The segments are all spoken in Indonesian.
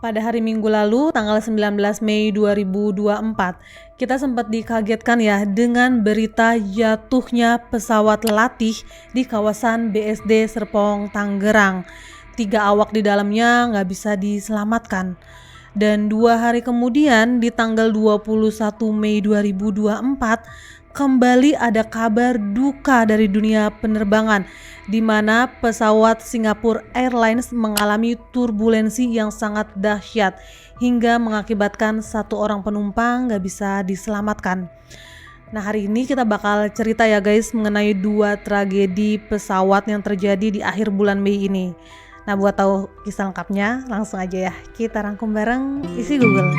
Pada hari Minggu lalu, tanggal 19 Mei 2024, kita sempat dikagetkan ya dengan berita jatuhnya pesawat latih di kawasan BSD Serpong, Tangerang. 3 awak di dalamnya nggak bisa diselamatkan. Dan 2 hari kemudian, di tanggal 21 Mei 2024, kembali ada kabar duka dari dunia penerbangan, di mana pesawat Singapore Airlines mengalami turbulensi yang sangat dahsyat hingga mengakibatkan 1 orang penumpang nggak bisa diselamatkan. Nah, hari ini kita bakal cerita ya guys mengenai 2 tragedi pesawat yang terjadi di akhir bulan Mei ini. Nah, buat tahu kisah lengkapnya langsung aja ya kita rangkum bareng isi Google.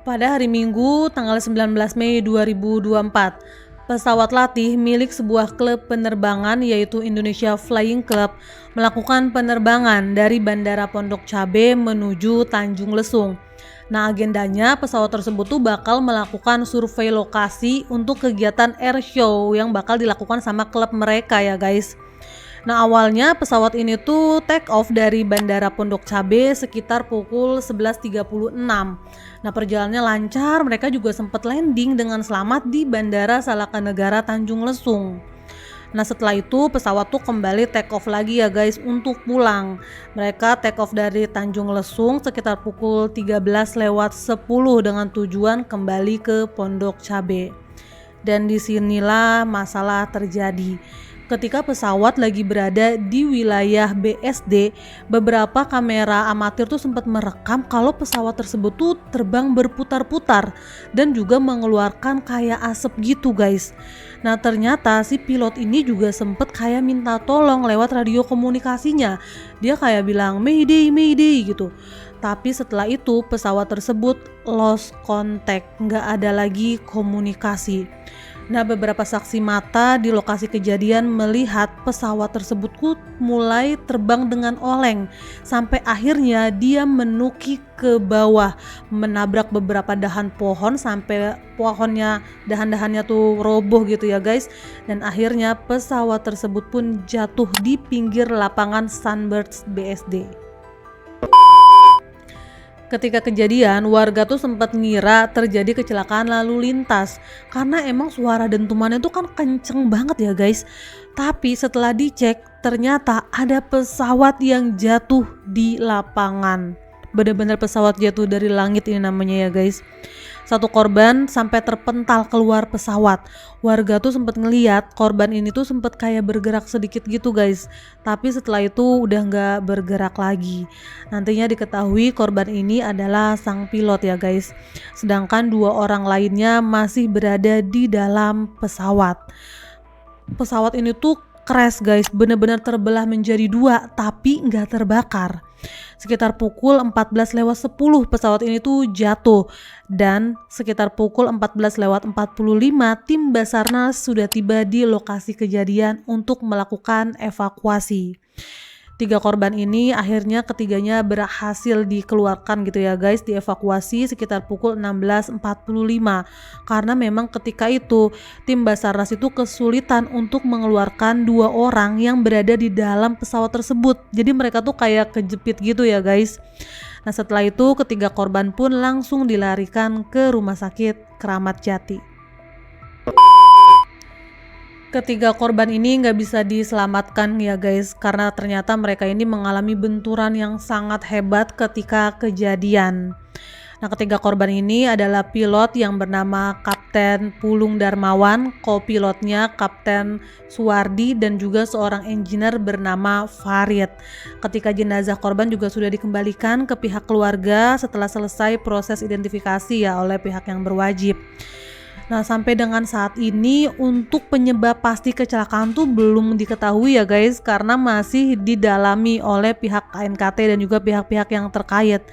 Pada hari Minggu tanggal 19 Mei 2024, pesawat latih milik sebuah klub penerbangan yaitu Indonesia Flying Club melakukan penerbangan dari Bandara Pondok Cabe menuju Tanjung Lesung. Nah, agendanya pesawat tersebut tuh bakal melakukan survei lokasi untuk kegiatan airshow yang bakal dilakukan sama klub mereka ya guys. Nah, awalnya pesawat ini tuh take off dari Bandara Pondok Cabe sekitar pukul 11.36. Nah, perjalanannya lancar, mereka juga sempat landing dengan selamat di Bandara Salakanegara Tanjung Lesung. Nah, setelah itu pesawat tuh kembali take off lagi ya guys untuk pulang. Mereka take off dari Tanjung Lesung sekitar pukul 13:10 dengan tujuan kembali ke Pondok Cabe. Dan disinilah masalah terjadi. Ketika pesawat lagi berada di wilayah BSD, beberapa kamera amatir tuh sempat merekam kalau pesawat tersebut tuh terbang berputar-putar dan juga mengeluarkan kayak asap gitu guys. Nah, ternyata si pilot ini juga sempat kayak minta tolong lewat radio komunikasinya. Dia kayak bilang Mayday, Mayday gitu. Tapi setelah itu pesawat tersebut lost contact, nggak ada lagi komunikasi. Nah, beberapa saksi mata di lokasi kejadian melihat pesawat tersebut mulai terbang dengan oleng sampai akhirnya dia menukik ke bawah, menabrak beberapa dahan pohon sampai pohonnya, dahan-dahannya tuh roboh gitu ya guys. Dan akhirnya pesawat tersebut pun jatuh di pinggir lapangan Sunbird BSD. Ketika kejadian, warga tuh sempat ngira terjadi kecelakaan lalu lintas karena emang suara dentumannya tuh kan kenceng banget ya guys. Tapi setelah dicek, ternyata ada pesawat yang jatuh di lapangan. Benar-benar pesawat jatuh dari langit ini namanya ya guys. 1 korban sampai terpental keluar pesawat. Warga tuh sempat ngeliat korban ini tuh sempat kayak bergerak sedikit gitu guys. Tapi setelah itu udah nggak bergerak lagi. Nantinya diketahui korban ini adalah sang pilot ya guys. Sedangkan 2 orang lainnya masih berada di dalam pesawat. Pesawat ini tuh crash guys, bener-bener terbelah menjadi 2 tapi nggak terbakar. Sekitar pukul 14:10 pesawat ini tuh jatuh dan sekitar pukul 14:45 tim Basarnas sudah tiba di lokasi kejadian untuk melakukan evakuasi. 3 korban ini akhirnya ketiganya berhasil dikeluarkan gitu ya guys, dievakuasi sekitar pukul 16:45 karena memang ketika itu tim Basarnas itu kesulitan untuk mengeluarkan 2 orang yang berada di dalam pesawat tersebut. Jadi mereka tuh kayak kejepit gitu ya guys. Nah, setelah itu ketiga korban pun langsung dilarikan ke Rumah Sakit Kramat Jati. Ketiga korban ini nggak bisa diselamatkan ya guys, karena ternyata mereka ini mengalami benturan yang sangat hebat ketika kejadian. Nah, ketiga korban ini adalah pilot yang bernama Kapten Pulung Darmawan, kopilotnya Kapten Suwardi, dan juga seorang engineer bernama Farid. Ketika jenazah korban juga sudah dikembalikan ke pihak keluarga setelah selesai proses identifikasi ya oleh pihak yang berwajib. Nah, sampai dengan saat ini untuk penyebab pasti kecelakaan tuh belum diketahui ya guys, karena masih didalami oleh pihak KNKT dan juga pihak-pihak yang terkait.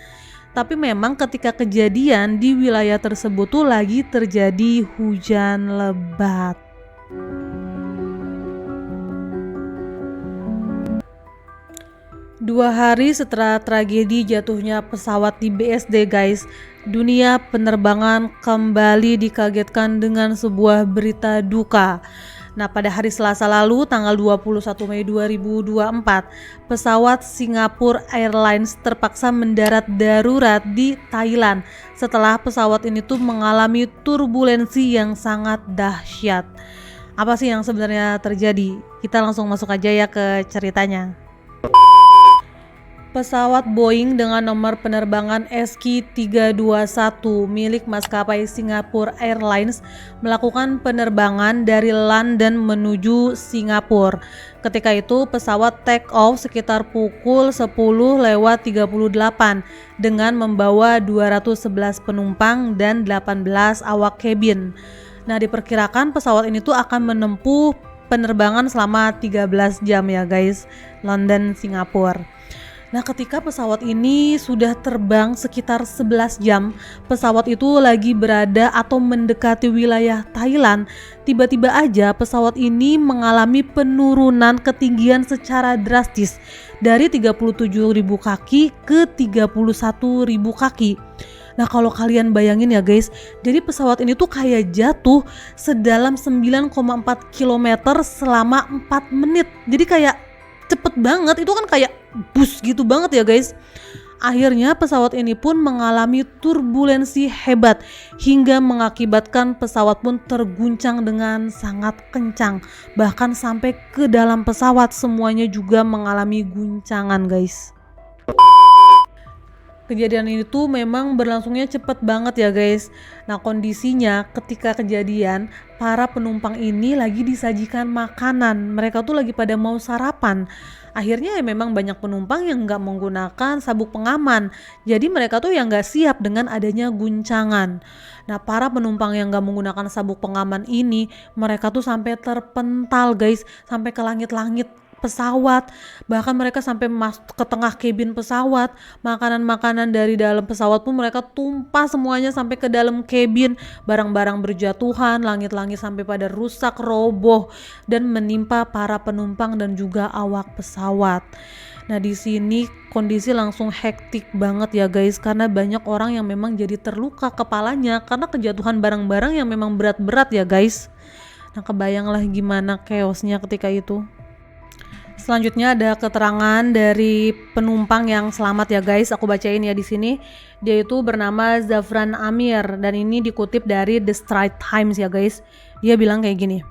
Tapi memang ketika kejadian di wilayah tersebut tuh lagi terjadi hujan lebat. 2 hari setelah tragedi jatuhnya pesawat di BSD guys, dunia penerbangan kembali dikagetkan dengan sebuah berita duka. Nah, pada hari Selasa lalu tanggal 21 Mei 2024, pesawat Singapore Airlines terpaksa mendarat darurat di Thailand setelah pesawat ini tuh mengalami turbulensi yang sangat dahsyat. Apa sih yang sebenarnya terjadi? Kita langsung masuk aja ya ke ceritanya. Pesawat Boeing dengan nomor penerbangan SQ321 milik maskapai Singapore Airlines melakukan penerbangan dari London menuju Singapura. Ketika itu pesawat take off sekitar pukul 10:38 dengan membawa 211 penumpang dan 18 awak kabin. Nah, diperkirakan pesawat ini tuh akan menempuh penerbangan selama 13 jam ya guys, London Singapura. Nah, ketika pesawat ini sudah terbang sekitar 11 jam, pesawat itu lagi berada atau mendekati wilayah Thailand, tiba-tiba aja pesawat ini mengalami penurunan ketinggian secara drastis dari 37.000 kaki ke 31.000 kaki. Nah, kalau kalian bayangin ya guys, jadi pesawat ini tuh kayak jatuh sedalam 9,4 km selama 4 menit. Jadi kayak cepet banget, itu kan kayak bus gitu banget ya guys. Akhirnya pesawat ini pun mengalami turbulensi hebat hingga mengakibatkan pesawat pun terguncang dengan sangat kencang. Bahkan sampai ke dalam pesawat semuanya juga mengalami guncangan guys. Kejadian ini tuh memang berlangsungnya cepet banget ya guys. Nah, kondisinya ketika kejadian para penumpang ini lagi disajikan makanan. Mereka tuh lagi pada mau sarapan. Akhirnya ya memang banyak penumpang yang nggak menggunakan sabuk pengaman. Jadi mereka tuh yang nggak siap dengan adanya guncangan. Nah, para penumpang yang nggak menggunakan sabuk pengaman ini, mereka tuh sampai terpental guys, sampai ke langit-langit pesawat, bahkan mereka sampai masuk ke tengah kabin pesawat. Makanan-makanan dari dalam pesawat pun mereka tumpah semuanya sampai ke dalam kabin, barang-barang berjatuhan, langit-langit sampai pada rusak, roboh dan menimpa para penumpang dan juga awak pesawat. Nah, di sini kondisi langsung hektik banget ya guys, karena banyak orang yang memang jadi terluka kepalanya karena kejatuhan barang-barang yang memang berat-berat ya guys. Nah, kebayanglah gimana chaosnya ketika itu. Selanjutnya ada keterangan dari penumpang yang selamat ya guys, aku bacain ya di sini. Dia itu bernama Zafran Amir dan ini dikutip dari The Straits Times ya guys. Dia bilang kayak gini.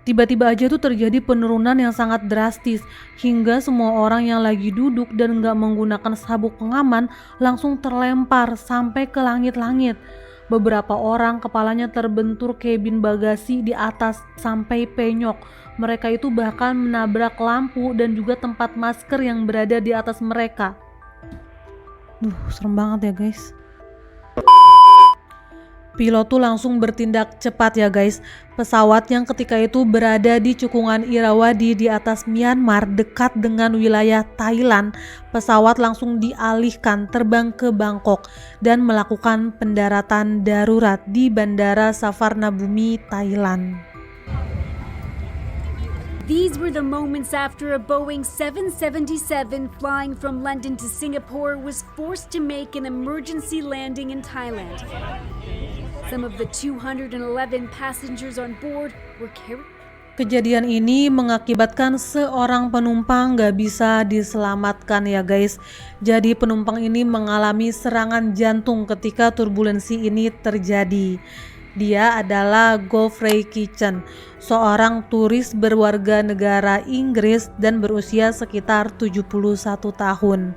Tiba-tiba aja tuh terjadi penurunan yang sangat drastis hingga semua orang yang lagi duduk dan nggak menggunakan sabuk pengaman langsung terlempar sampai ke langit-langit. Beberapa orang kepalanya terbentur kabin bagasi di atas sampai penyok. Mereka itu bahkan menabrak lampu dan juga tempat masker yang berada di atas mereka. Serem banget ya guys. Pilot tuh langsung bertindak cepat ya guys. Pesawat yang ketika itu berada di cekungan Irrawaddy di atas Myanmar dekat dengan wilayah Thailand, pesawat langsung dialihkan terbang ke Bangkok dan melakukan pendaratan darurat di Bandara Savarnabhumi, Thailand. These were the moments after a Boeing 777 flying from London to Singapore was forced to make an emergency landing in Thailand. Some of the 211 passengers on board were carried. Kejadian ini mengakibatkan seorang penumpang gak bisa diselamatkan ya guys. Jadi penumpang ini mengalami serangan jantung ketika turbulensi ini terjadi. Dia adalah Geoffrey Kitchen, seorang turis berwarga negara Inggris dan berusia sekitar 71 tahun.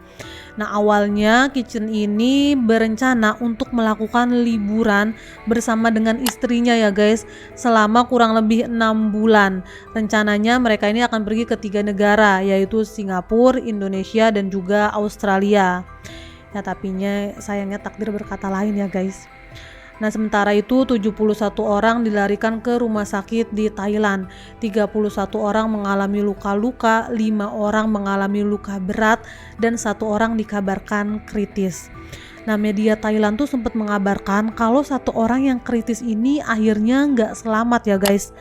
Nah, awalnya Kitchen ini berencana untuk melakukan liburan bersama dengan istrinya ya guys, selama kurang lebih 6 bulan. Rencananya mereka ini akan pergi ke 3 negara, yaitu Singapura, Indonesia, dan juga Australia. Ya, tapinya sayangnya takdir berkata lain ya guys. Nah, sementara itu 71 orang dilarikan ke rumah sakit di Thailand. 31 orang mengalami luka-luka, 5 orang mengalami luka berat, dan 1 orang dikabarkan kritis. Nah, media Thailand tuh sempat mengabarkan kalau 1 orang yang kritis ini akhirnya nggak selamat ya guys.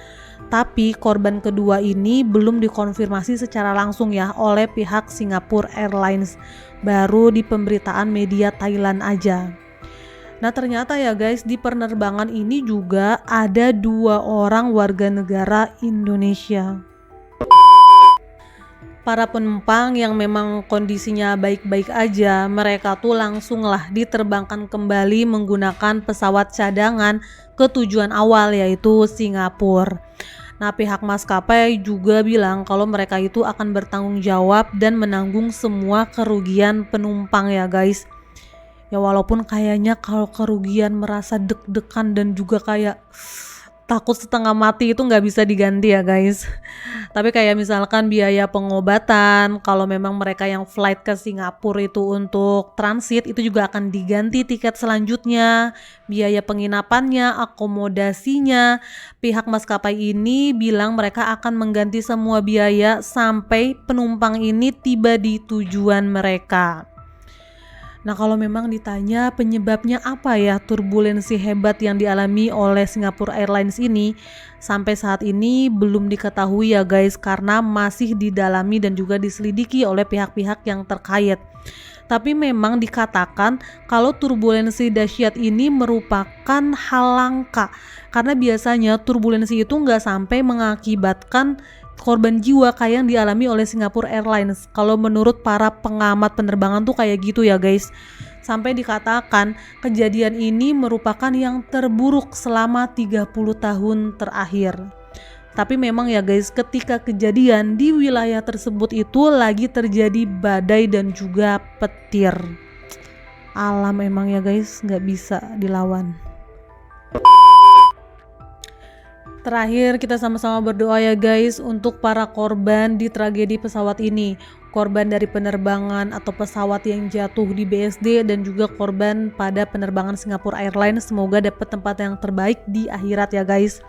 Tapi korban kedua ini belum dikonfirmasi secara langsung ya oleh pihak Singapore Airlines. Baru di pemberitaan media Thailand aja. Nah ternyata ya guys, di penerbangan ini juga ada 2 orang warga negara Indonesia. Para penumpang yang memang kondisinya baik-baik aja, mereka tuh langsung lah diterbangkan kembali menggunakan pesawat cadangan ke tujuan awal, yaitu Singapura. Nah pihak maskapai juga bilang kalau mereka itu akan bertanggung jawab dan menanggung semua kerugian penumpang ya guys. Ya walaupun kayaknya kalau kerugian merasa deg-degan dan juga kayak takut setengah mati itu nggak bisa diganti ya guys. Tapi kayak misalkan biaya pengobatan, kalau memang mereka yang flight ke Singapura itu untuk transit, itu juga akan diganti tiket selanjutnya, biaya penginapannya, akomodasinya. Pihak maskapai ini bilang mereka akan mengganti semua biaya sampai penumpang ini tiba di tujuan mereka. Nah kalau memang ditanya penyebabnya apa ya turbulensi hebat yang dialami oleh Singapore Airlines ini, sampai saat ini belum diketahui ya guys, karena masih didalami dan juga diselidiki oleh pihak-pihak yang terkait. Tapi memang dikatakan kalau turbulensi dahsyat ini merupakan hal langka, karena biasanya turbulensi itu nggak sampai mengakibatkan korban jiwa kayak yang dialami oleh Singapore Airlines. Kalau menurut para pengamat penerbangan tuh kayak gitu ya guys. Sampai dikatakan kejadian ini merupakan yang terburuk selama 30 tahun terakhir. Tapi memang ya guys, ketika kejadian di wilayah tersebut itu lagi terjadi badai dan juga petir. Alam emang ya guys, nggak bisa dilawan. Terakhir kita sama-sama berdoa ya guys untuk para korban di tragedi pesawat ini, korban dari penerbangan atau pesawat yang jatuh di BSD dan juga korban pada penerbangan Singapore Airlines. Semoga dapat tempat yang terbaik di akhirat ya guys.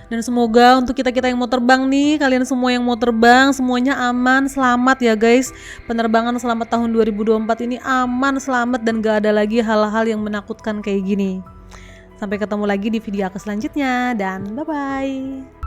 Dan semoga untuk kita-kita yang mau terbang nih, kalian semua yang mau terbang semuanya aman, selamat ya guys. Penerbangan selama tahun 2024 ini aman, selamat, dan gak ada lagi hal-hal yang menakutkan kayak gini. Sampai ketemu lagi di video aku selanjutnya dan bye-bye.